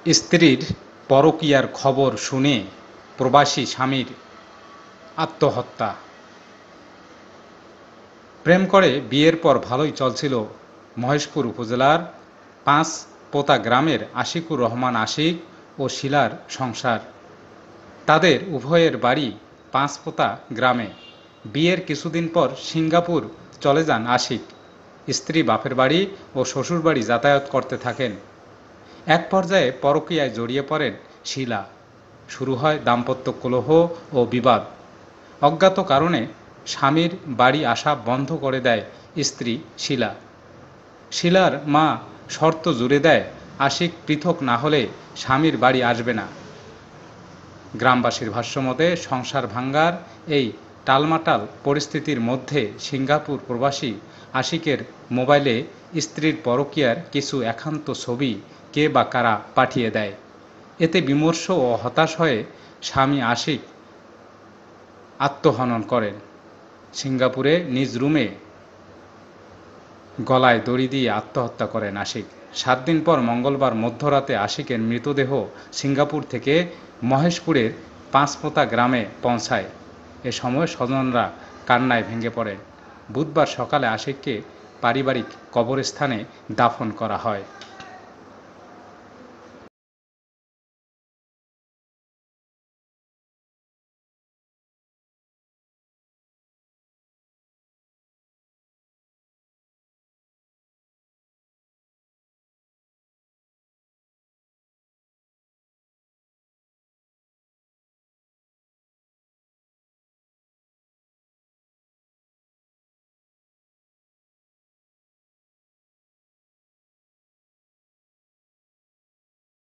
স্ত্রীর পরকীয়ার খবর শুনে প্রবাসী স্বামীর আত্মহত্যা। প্রেম করে বিয়ের পর ভালোই চলছিল মহেশপুর উপজেলার পাঁচপোতা গ্রামের আশিকুর রহমান আশিক ও শিলার সংসার। তাদের উভয়ের বাড়ি পাঁচপোতা গ্রামে। বিয়ের কিছুদিন পর সিঙ্গাপুর চলে যান আশিক। স্ত্রী বাপের বাড়ি ও শ্বশুরবাড়ি যাতায়াত করতে থাকেন। এক পর্যায়ে পরকীয়ায় জড়িয়ে পড়েন শিলা। শুরু হয় দাম্পত্য কলহ ও বিবাদ। অজ্ঞাত কারণে স্বামীর বাড়ি আসা বন্ধ করে দেয় স্ত্রী শিলা। শিলার মা শর্ত জুড়ে দেয়, আশিক পৃথক না হলে স্বামীর বাড়ি আসবে না। গ্রামবাসীর ভাষ্যমতে সংসার ভাঙ্গার এই টালমাটাল পরিস্থিতির মধ্যে সিঙ্গাপুর প্রবাসী আশিকের মোবাইলে স্ত্রীর পরকীয়ার কিছু একান্ত ছবি কে বা কারা পাঠিয়ে দেয়। এতে বিমর্ষ ও হতাশ হয়ে স্বামী আশিক আত্মহনন করেন। সিঙ্গাপুরে নিজ রুমে গলায় দড়ি দিয়ে আত্মহত্যা করেন আশিক। 7 দিন পর মঙ্গলবার মধ্যরাতে আশিকের মৃতদেহ সিঙ্গাপুর থেকে মহেশপুরের পাঁচপোতা গ্রামে পৌঁছায়। এ সময় স্বজনরা কান্নায় ভেঙে পড়েন। বুধবার সকালে আশিককে পারিবারিক কবরস্থানে দাফন করা হয়।